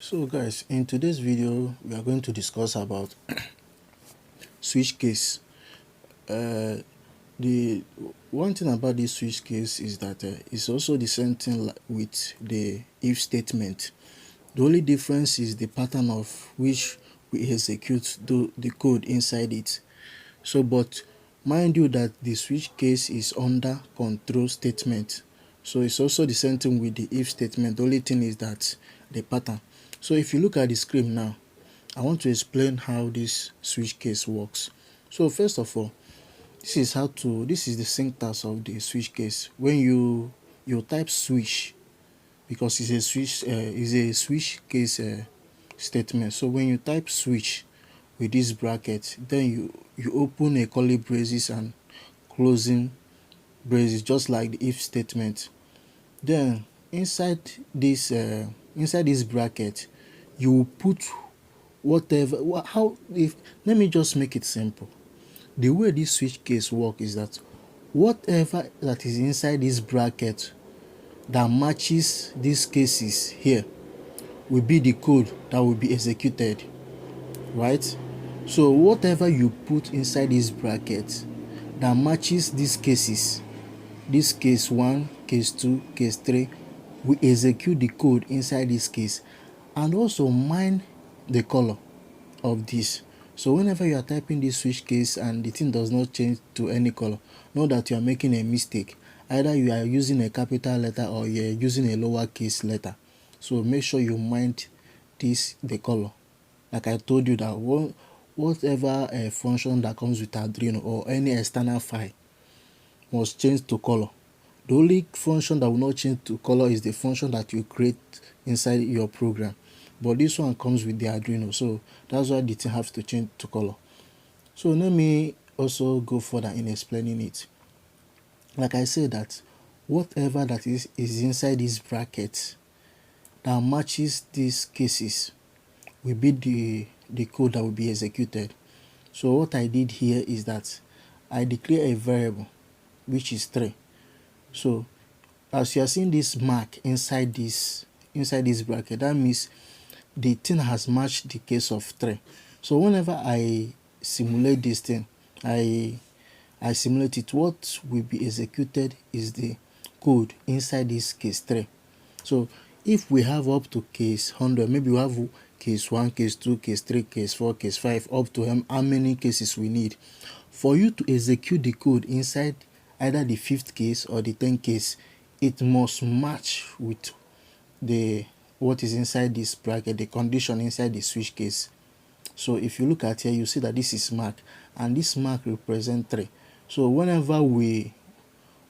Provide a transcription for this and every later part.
So guys, in today's video we are going to discuss about switch case. The one thing about this switch case is that it's also the same thing with the if statement. The only difference is the pattern of which we execute the code inside it. So but mind you that the switch case is under control statement, so it's also the same thing with the if statement. The only thing is that the pattern. So if you look at the screen now, I want to explain how this switch case works. So first of all, this is the syntax of the switch case. When you type switch, because it's a switch case statement. So when you type switch with this bracket, then you open a curly braces and closing braces, just like the if statement. Then inside this bracket, you will put whatever let me just make it simple. The way this switch case work is that whatever that is inside this bracket that matches these cases here will be the code that will be executed, right? So whatever you put inside this bracket that matches these cases, this case 1, case 2, case 3, we execute the code inside this case and also mind the color of this. So whenever you are typing this switch case and the thing does not change to any color, know that you are making a mistake. Either you are using a capital letter or you are using a lowercase letter. So make sure you mind the color. Like I told you that whatever function that comes with Arduino or any external file must change to color. The only function that will not change to color is the function that you create inside your program. But this one comes with the Arduino, so that's why the thing has to change to color. So let me also go further in explaining it. Like I said, that whatever that is inside this bracket that matches these cases will be the code that will be executed. So what I did here is that I declare a variable which is 3. So as you are seeing this mark inside this bracket, that means the thing has matched the case of 3. So whenever I simulate this thing, I simulate it, what will be executed is the code inside this case 3. So if we have up to case 100, maybe we have case 1, case 2, case 3, case 4, case 5, up to how many cases we need. For you to execute the code inside either the 5th case or the 10th case, it must match with what is inside this bracket, the condition inside the switch case. So if you look at here, you see that this is mark and this mark represents 3. So whenever we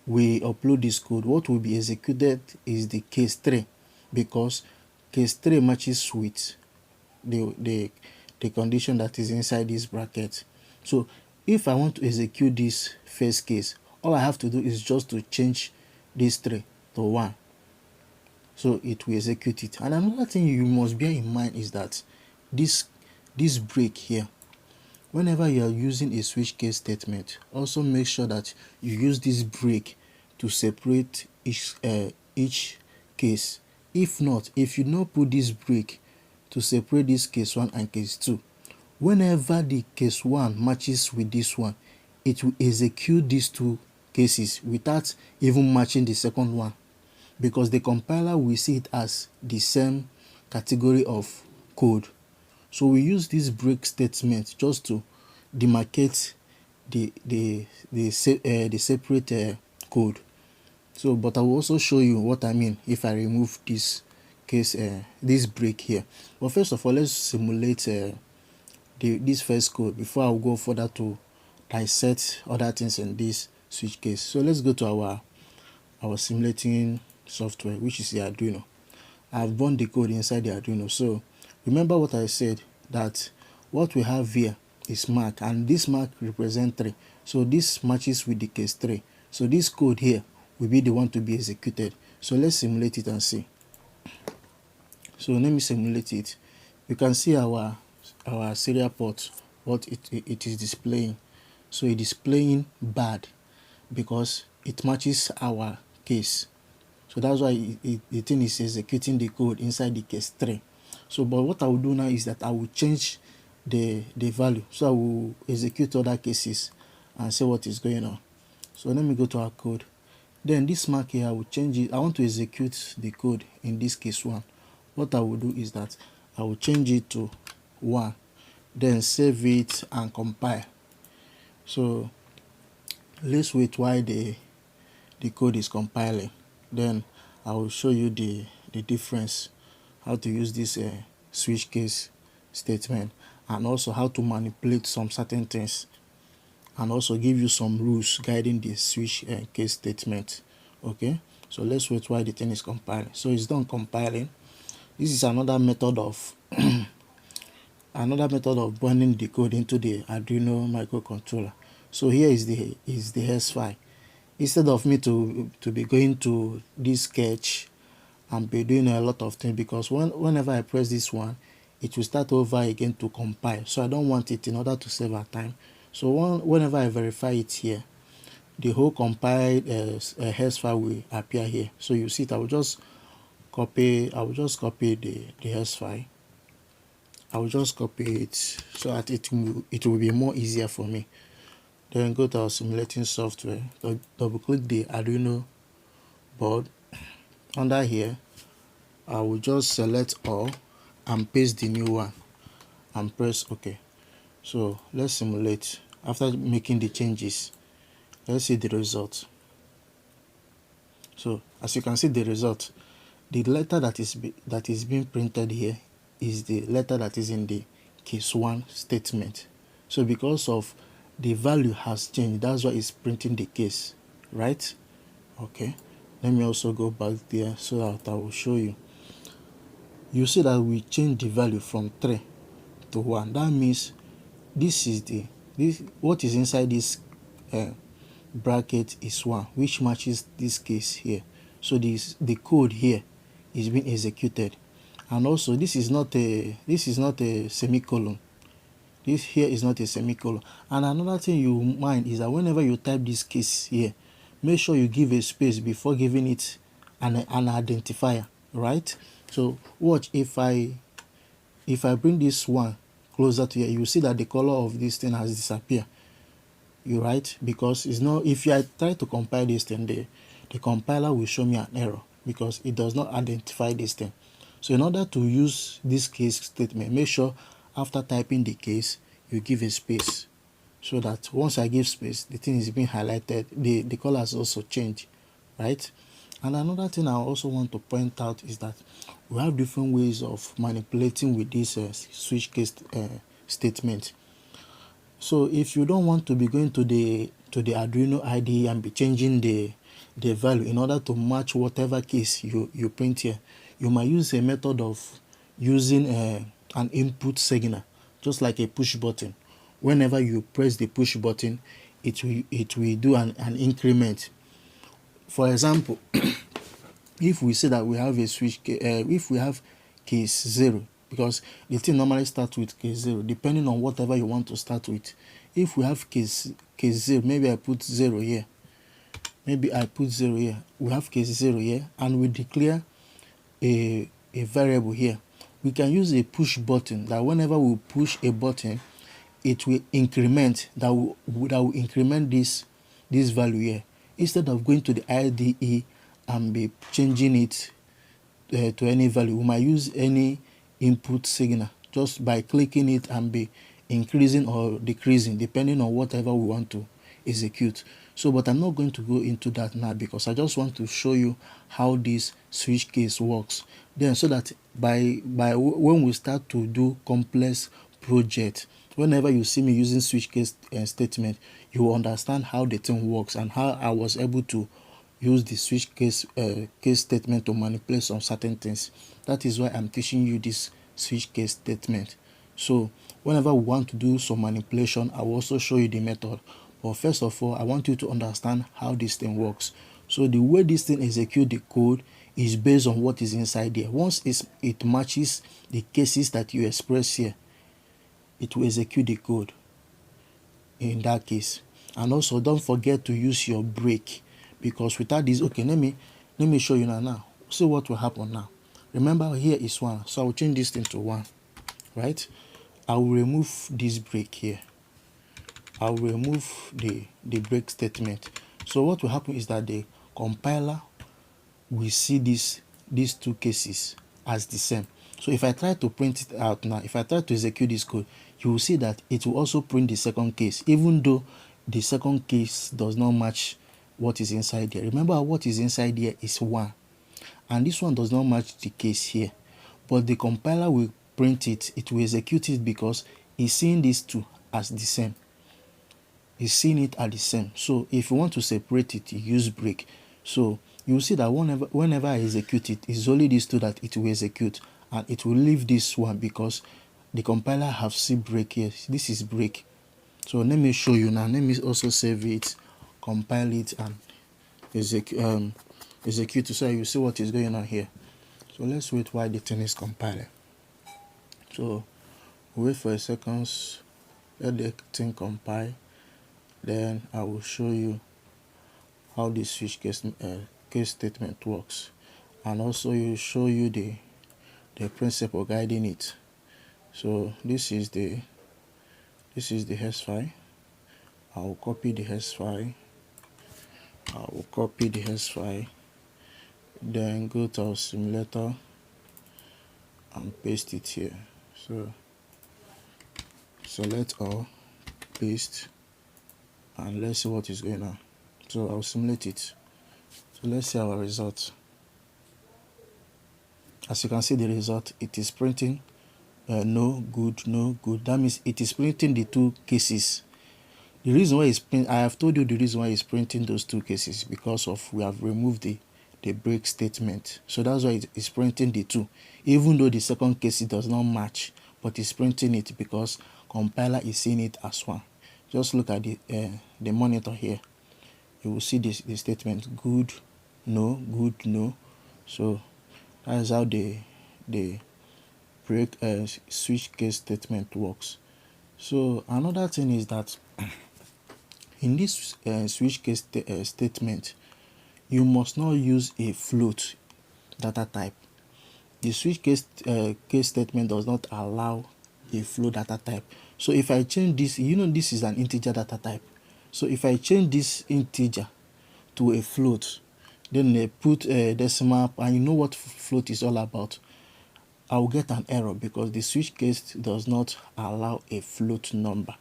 upload this code, what will be executed is the case 3, because case 3 matches with the condition that is inside this bracket. So if I want to execute this first case, all I have to do is just to change this 3 to 1. So it will execute it. And another thing you must bear in mind is that this break here, whenever you are using a switch case statement, also make sure that you use this break to separate each case. If not, if you not put this break to separate this case 1 and case 2, whenever the case 1 matches with this one, it will execute these 2 cases without even matching the second one, because the compiler will see it as the same category of code. So we use this break statement just to demarcate the separate code. So but I will also show you what I mean if I remove this case this break here. But first of all, let's simulate this first code before I will go further to dissect other things in this switch case. So let's go to our simulating software, which is the Arduino. I've run the code inside the Arduino. So remember what I said, that what we have here is mark, and this mark represents 3. So this matches with the case 3. So this code here will be the one to be executed. So let's simulate it and see. So let me simulate it. You can see our serial port, what it is displaying. So it is displaying bad because it matches our case. So that's why the thing is executing the code inside the case 3. So but what I will do now is that I will change the value. So I will execute other cases and see what is going on. So let me go to our code. Then this mark here, I will change it. I want to execute the code in this case 1. What I will do is that I will change it to 1, then save it and compile. So let's wait while the code is compiling. Then I will show you the difference, how to use this switch case statement, and also how to manipulate some certain things, and also give you some rules guiding the switch case statement. Okay, so let's wait while the thing is compiling. So it's done compiling. This is another method of burning the code into the Arduino microcontroller. So here is the hex file. Instead of me to be going to this sketch and be doing a lot of things, because whenever I press this one, it will start over again to compile. So I don't want it, in order to save our time. So whenever I verify it here, the whole compiled hex file will appear here. So you see it. I will just copy the hex file. I will just copy it so that it will be more easier for me. Then go to our simulating software, double click the Arduino board. Under here, I will just select all and paste the new one and press OK. So let's simulate. After making the changes, let's see the result. So as you can see, the result, the letter that is being printed here is the letter that is in the case 1 statement. So because of the value has changed, that's why it's printing the case, right? Okay, let me also go back there so that I will show you. You see that we changed the value from 3 to 1. That means what is inside this bracket is 1, which matches this case here. So the code here is being executed. And also this is not a semicolon. This here is not a semicolon. And another thing you mind is that whenever you type this case here, make sure you give a space before giving it an identifier, right? So watch, if I bring this one closer to here, you see that the color of this thing has disappeared. You right? Because it's not, if I try to compile this thing, the compiler will show me an error because it does not identify this thing. So in order to use this case statement, make sure after typing the case, you give a space, so that once I give space, the thing is being highlighted, the colors also change, right? And another thing I also want to point out is that we have different ways of manipulating with this switch case statement. So if you don't want to be going to the Arduino IDE and be changing the value in order to match whatever case you print here, you might use a method of using an input signal, just like a push button. Whenever you press the push button, it will do an increment. For example, if we say that we have a switch, if we have case 0, because the thing normally starts with case 0, depending on whatever you want to start with. If we have case 0, maybe I put 0 here. We have case 0 here, and we declare a variable here. We can use a push button, that whenever we push a button, it will increment, that will increment this value here. Instead of going to the IDE and be changing it to any value, we might use any input signal just by clicking it and be increasing or decreasing depending on whatever we want to execute. So but I'm not going to go into that now, because I just want to show you how this switch case works. Then so that by when we start to do complex project, whenever you see me using switch case statement, you will understand how the thing works and how I was able to use the switch case statement to manipulate some certain things. That is why I'm teaching you this switch case statement. So whenever we want to do some manipulation, I will also show you the method. But first of all, I want you to understand how this thing works. So the way this thing executes the code is based on what is inside there. Once it matches the cases that you express here, it will execute the code in that case. And also don't forget to use your break, because without this, okay, let me show you now. See what will happen now. Remember here is 1, so I will change this thing to 1, right? I will remove this break here. I will remove the break statement. So what will happen is that the compiler will see these two cases as the same. So if I try to print it out now, if I try to execute this code, you will see that it will also print the second case, even though the second case does not match what is inside there. Remember, what is inside here is 1, and this one does not match the case here, but the compiler will print it, it will execute it because it's seeing these two as the same. It's seeing it as the same. So if you want to separate it, you use break. So you will see that whenever I execute it, it's only these two that it will execute, and it will leave this one because the compiler have seen break here. This is break. So let me show you now. Let me also save it, compile it, and execute so you see what is going on here. So let's wait while the thing is compiling. So wait for a second, let the thing compile, then I will show you how this switch case statement works, and also you show you the principle guiding it. So this is the hex file. I will copy the hex file. Then go to our simulator and paste it here. So select all, paste, and let's see what is going on. So I'll simulate it. So let's see our result. As you can see the result, it is printing no, good, no, good. That means it is printing the two cases. The reason why it's print, I have told you the reason why it's printing those two cases, because of we have removed the break statement. So that's why it is printing the two, even though the second case it does not match, but it's printing it because compiler is seeing it as one. Just look at the monitor here. You will see this the statement good, no, good, no. So that is how the break switch case statement works. So another thing is that in this switch case statement, you must not use a float data type. The switch case statement does not allow a float data type. So if I change this, this is an integer data type. So if I change this integer to a float, then they put a decimal, and you know what float is all about, I will get an error because the switch case does not allow a float number.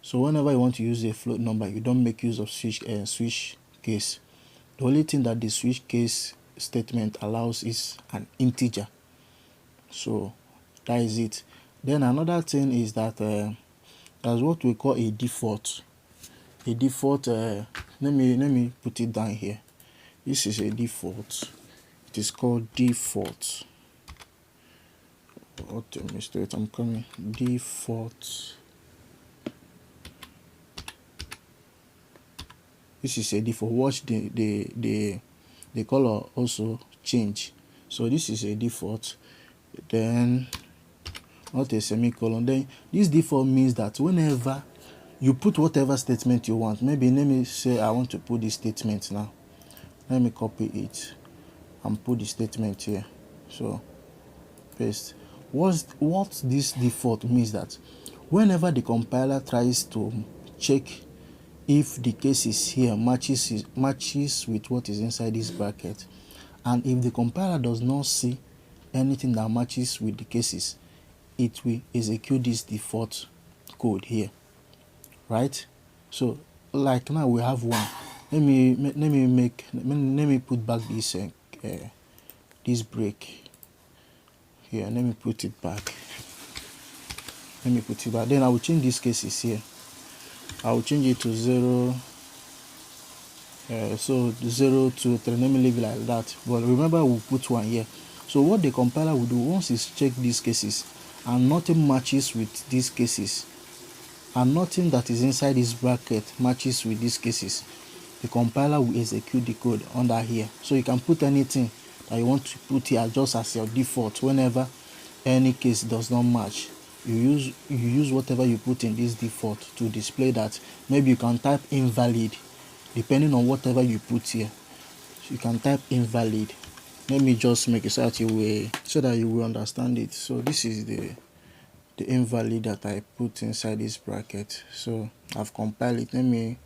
So whenever you want to use a float number, you don't make use of switch case. The only thing that the switch case statement allows is an integer. So that is it. Then another thing is that there's what we call a default. A default. Let me put it down here. This is a default. It is called default. What a mistake! I'm coming. Default. This is a default. Watch the color also change. So this is a default. Then not a semicolon. Then this default means that whenever you put whatever statement you want, maybe let me say I want to put this statement now. Let me copy it and put the statement here. So paste. What this default means that whenever the compiler tries to check if the cases here matches with what is inside this bracket, and if the compiler does not see anything that matches with the cases, it will execute this default code here, right? So like now we have one. Let me put back this this break here. Let me put it back. Then I will change these cases here. I will change it to 0. So 0 to 3. Let me leave it like that. But remember, we'll put 1 here. So what the compiler will do once it's checked these cases and nothing matches with these cases, and nothing that is inside this bracket matches with these cases, the compiler will execute the code under here. So you can put anything that you want to put here just as your default. Whenever any case does not match, you use whatever you put in this default to display that. Maybe you can type invalid depending on whatever you put here. So you can type invalid let me just make it so that you will understand it. So this is the invalid that I put inside this bracket. So I've compiled it. Let me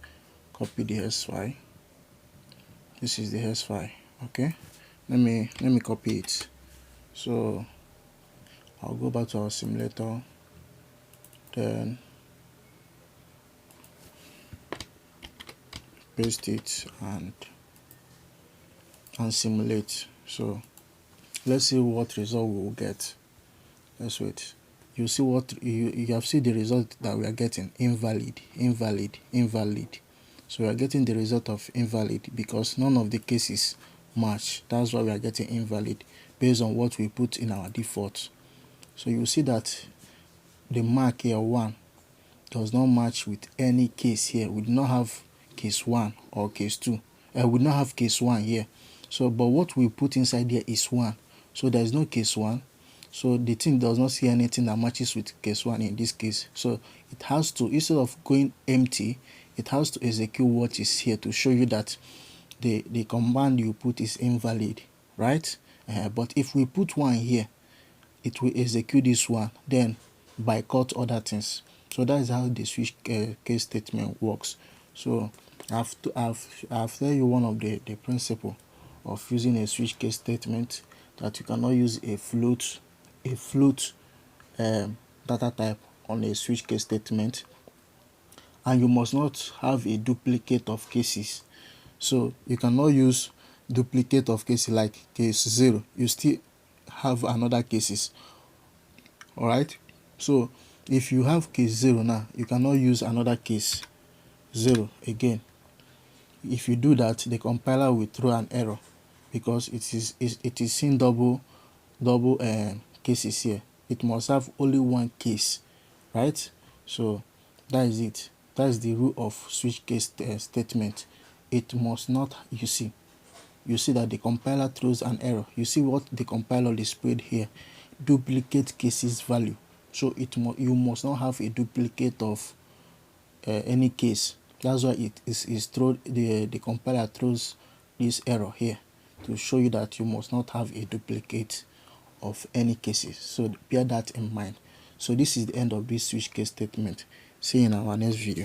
copy the hex file. This is the hex file. Okay, let me copy it. So I'll go back to our simulator, then paste it and simulate. So let's see what result we will get. Let's wait. You see what you have seen the result that we are getting: invalid, invalid, invalid. So we are getting the result of invalid because none of the cases match. That's why we are getting invalid based on what we put in our default. So you see that the mark here 1 does not match with any case here. We do not have case 1 or case 2. We do not have case 1 here. So but what we put inside here is 1. So there is no case 1. So the thing does not see anything that matches with case 1 in this case. So it has to, instead of going empty, it has to execute what is here to show you that the command you put is invalid, right? But if we put 1 here, it will execute this one, then boycott other things. So that is how the switch case statement works. So I've tell you one of the principle of using a switch case statement, that you cannot use a float data type on a switch case statement, and you must not have a duplicate of cases. So you cannot use duplicate of cases like case 0. You still have another cases. All right. So if you have case 0 now, you cannot use another case 0 again. If you do that, the compiler will throw an error because it is seeing double cases here. It must have only one case, right? So that is it. That is the rule of switch case statement. It must not, you see that the compiler throws an error. You see what the compiler displayed here: duplicate cases value. So you must not have a duplicate of any case. That's why it is the compiler throws this error here to show you that you must not have a duplicate of any cases. So bear that in mind. So this is the end of this switch case statement. See you in our next video.